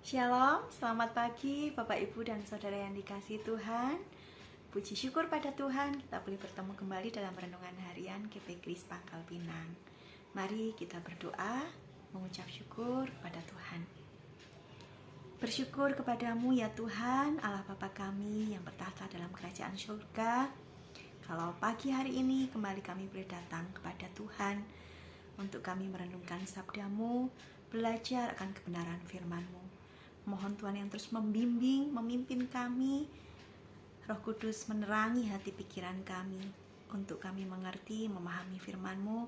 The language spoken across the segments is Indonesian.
Shalom, selamat pagi Bapak Ibu dan Saudara yang dikasihi Tuhan. Puji syukur pada Tuhan kita boleh bertemu kembali dalam renungan harian GP Kris Pangkal Pinang. Mari kita berdoa, mengucap syukur kepada Tuhan. Bersyukur kepadamu ya Tuhan, Allah Bapa kami yang bertahta dalam kerajaan surga. Kalau pagi hari ini kembali kami boleh datang kepada Tuhan untuk kami merenungkan sabdamu, belajar akan kebenaran firman-Mu. Mohon Tuhan yang terus membimbing, memimpin kami. Roh Kudus menerangi hati pikiran kami untuk kami mengerti, memahami firman-Mu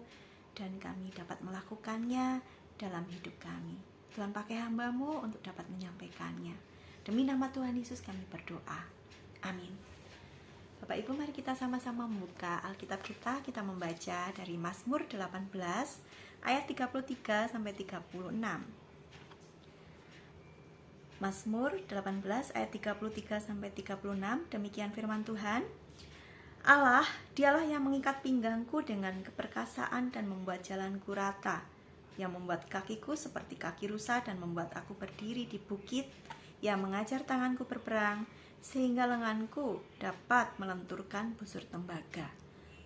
dan kami dapat melakukannya dalam hidup kami. Tuhan pakai hamba-Mu untuk dapat menyampaikannya. Demi nama Tuhan Yesus kami berdoa. Amin. Bapak Ibu, mari kita sama-sama membuka Alkitab kita membaca dari Mazmur 18 ayat 33 sampai 36. Mazmur 18 ayat 33 sampai 36, demikian firman Tuhan. Allah, dialah yang mengikat pinggangku dengan keperkasaan dan membuat jalanku rata, yang membuat kakiku seperti kaki rusa dan membuat aku berdiri di bukit, yang mengajar tanganku berperang, sehingga lenganku dapat melenturkan busur tembaga.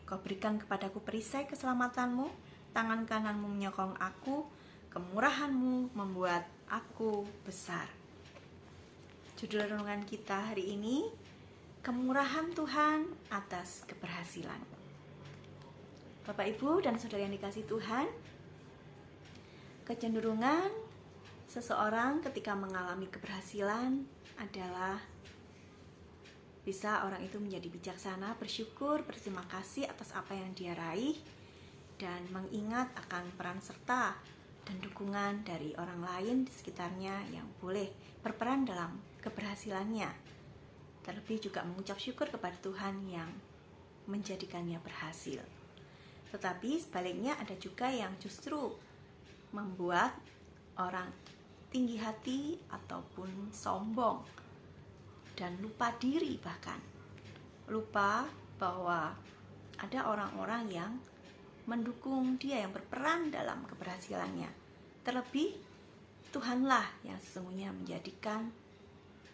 Kau berikan kepadaku perisai keselamatanmu, tangan kananmu menyokong aku, kemurahanmu membuat aku besar. Judul renungan kita hari ini, kemurahan Tuhan atas keberhasilan. Bapak Ibu dan Saudara yang dikasihi Tuhan, kecenderungan seseorang ketika mengalami keberhasilan adalah bisa orang itu menjadi bijaksana, bersyukur, berterima kasih atas apa yang dia raih, dan mengingat akan peran serta dan dukungan dari orang lain di sekitarnya yang boleh berperan dalam keberhasilannya. Terlebih juga mengucap syukur kepada Tuhan yang menjadikannya berhasil. Tetapi sebaliknya ada juga yang justru membuat orang tinggi hati ataupun sombong dan lupa diri, bahkan lupa bahwa ada orang-orang yang mendukung dia, yang berperan dalam keberhasilannya. Terlebih Tuhanlah yang sesungguhnya menjadikan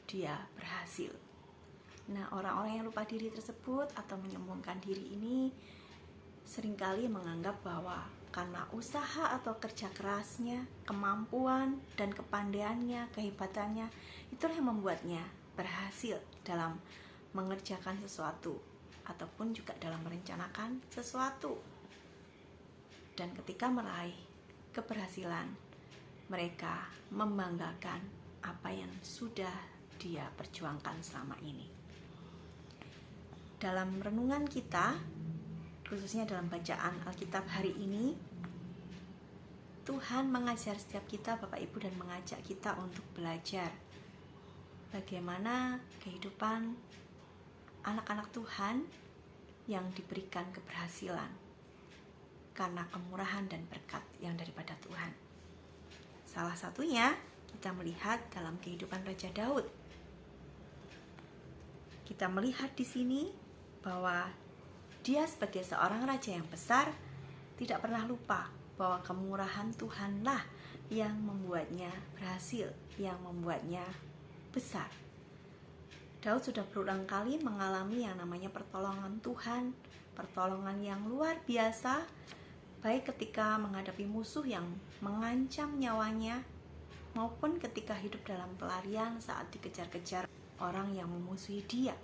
dia berhasil. Nah, orang-orang yang lupa diri tersebut atau menyombongkan diri ini seringkali menganggap bahwa karena usaha atau kerja kerasnya, kemampuan dan kepandaiannya, kehebatannya, itulah yang membuatnya berhasil dalam mengerjakan sesuatu ataupun juga dalam merencanakan sesuatu. Dan ketika meraih keberhasilan, mereka membanggakan apa yang sudah dia perjuangkan selama ini. Dalam renungan kita, khususnya dalam bacaan Alkitab hari ini, Tuhan mengajar setiap kita, Bapak Ibu, dan mengajak kita untuk belajar bagaimana kehidupan anak-anak Tuhan yang diberikan keberhasilan karena kemurahan dan berkat yang daripada Tuhan. Salah satunya kita melihat dalam kehidupan Raja Daud. Kita melihat di sini bahwa dia sebagai seorang raja yang besar tidak pernah lupa bahwa kemurahan Tuhanlah yang membuatnya berhasil, yang membuatnya besar. Daud sudah berulang kali mengalami yang namanya pertolongan Tuhan, pertolongan yang luar biasa, baik ketika menghadapi musuh yang mengancam nyawanya, maupun ketika hidup dalam pelarian saat dikejar-kejar orang yang memusuhi dia.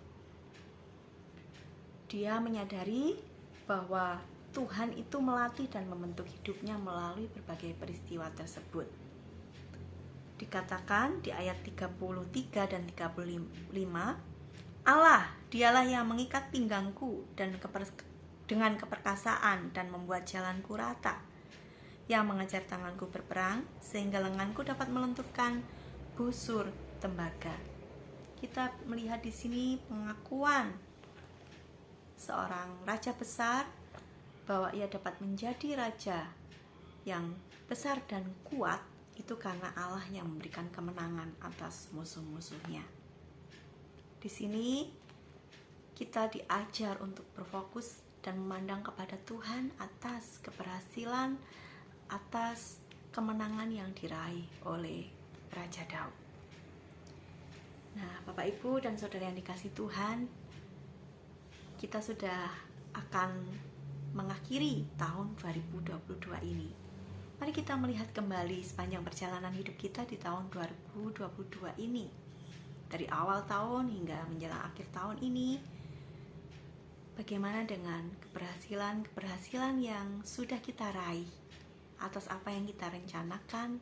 Dia menyadari bahwa Tuhan itu melatih dan membentuk hidupnya melalui berbagai peristiwa tersebut. Dikatakan di ayat 33 dan 35, Allah, dialah yang mengikat pinggangku dengan keperkasaan dan membuat jalanku rata, yang mengajar tanganku berperang sehingga lenganku dapat melenturkan busur tembaga. Kita melihat di sini pengakuan seorang raja besar bahwa ia dapat menjadi raja yang besar dan kuat itu karena Allah yang memberikan kemenangan atas musuh-musuhnya. Di sini kita diajar untuk berfokus dan memandang kepada Tuhan atas keberhasilan, atas kemenangan yang diraih oleh Raja Daud. Nah, Bapak Ibu dan Saudara yang dikasihi Tuhan, kita sudah akan mengakhiri tahun 2022 ini. Mari kita melihat kembali sepanjang perjalanan hidup kita di tahun 2022 ini. Dari awal tahun hingga menjelang akhir tahun ini, bagaimana dengan keberhasilan-keberhasilan yang sudah kita raih atas apa yang kita rencanakan,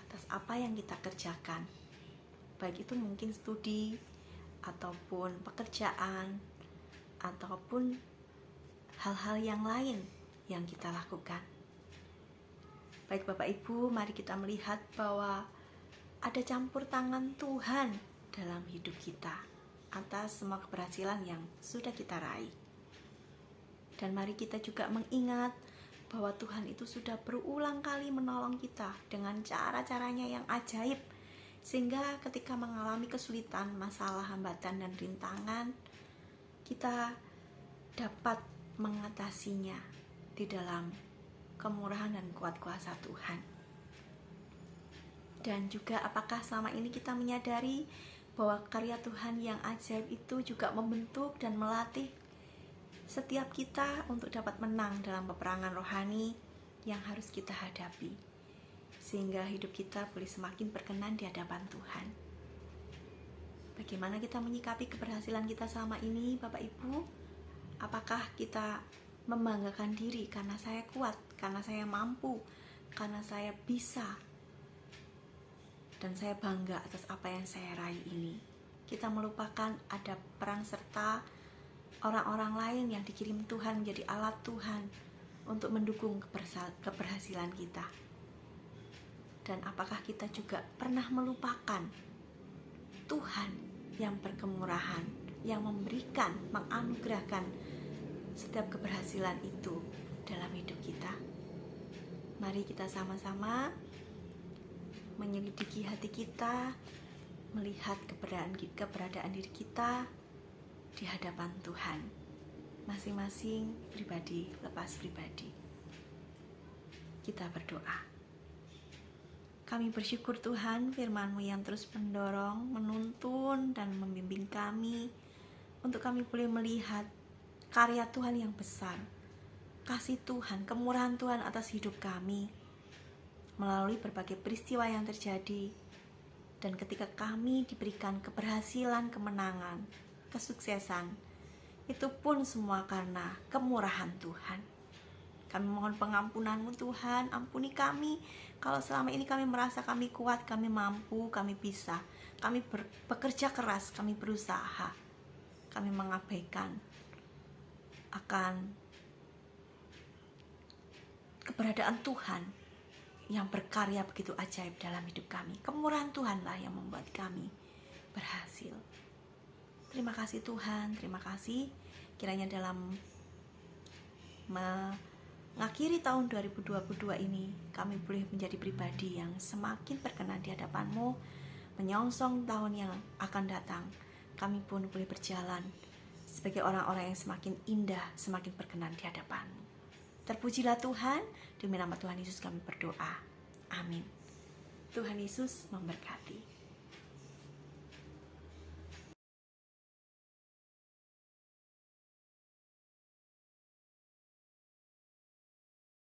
atas apa yang kita kerjakan. Baik itu mungkin studi, ataupun pekerjaan, ataupun hal-hal yang lain yang kita lakukan. Baik Bapak Ibu, mari kita melihat bahwa ada campur tangan Tuhan dalam hidup kita atas semua keberhasilan yang sudah kita raih. Dan mari kita juga mengingat bahwa Tuhan itu sudah berulang kali menolong kita dengan cara-caranya yang ajaib, sehingga ketika mengalami kesulitan, masalah, hambatan, dan rintangan, kita dapat mengatasinya di dalam kemurahan dan kuat kuasa Tuhan. Dan juga apakah selama ini kita menyadari bahwa karya Tuhan yang ajaib itu juga membentuk dan melatih setiap kita untuk dapat menang dalam peperangan rohani yang harus kita hadapi, sehingga hidup kita boleh semakin berkenan di hadapan Tuhan. Bagaimana kita menyikapi keberhasilan kita selama ini, Bapak Ibu? Apakah kita membanggakan diri karena saya kuat, karena saya mampu, karena saya bisa, dan saya bangga atas apa yang saya raih ini? Kita melupakan ada peran serta orang-orang lain yang dikirim Tuhan menjadi alat Tuhan untuk mendukung keberhasilan kita. Dan apakah kita juga pernah melupakan Tuhan yang berkemurahan, yang memberikan, menganugerahkan setiap keberhasilan itu dalam hidup kita? Mari kita sama-sama menyelidiki hati kita, melihat keberadaan diri kita di hadapan Tuhan, masing-masing pribadi lepas pribadi. Kita berdoa. Kami bersyukur Tuhan, firman-Mu yang terus mendorong, menuntun, dan membimbing kami untuk kami boleh melihat karya Tuhan yang besar, kasih Tuhan, kemurahan Tuhan atas hidup kami melalui berbagai peristiwa yang terjadi. Dan ketika kami diberikan keberhasilan, kemenangan, kesuksesan, itu pun semua karena kemurahan Tuhan. Kami mohon pengampunan-Mu Tuhan, ampuni kami kalau selama ini kami merasa kami kuat, kami mampu, kami bisa, kami bekerja keras, kami berusaha, kami mengabaikan akan keberadaan Tuhan yang berkarya begitu ajaib dalam hidup kami. Kemurahan Tuhanlah yang membuat kami berhasil. Terima kasih Tuhan, terima kasih. Kiranya dalam mengakhiri tahun 2022 ini, kami boleh menjadi pribadi yang semakin berkenan di hadapan-Mu. Menyongsong tahun yang akan datang, kami pun boleh berjalan sebagai orang-orang yang semakin indah, semakin berkenan di hadapan-Mu. Terpujilah Tuhan, demi nama Tuhan Yesus kami berdoa. Amin. Tuhan Yesus memberkati.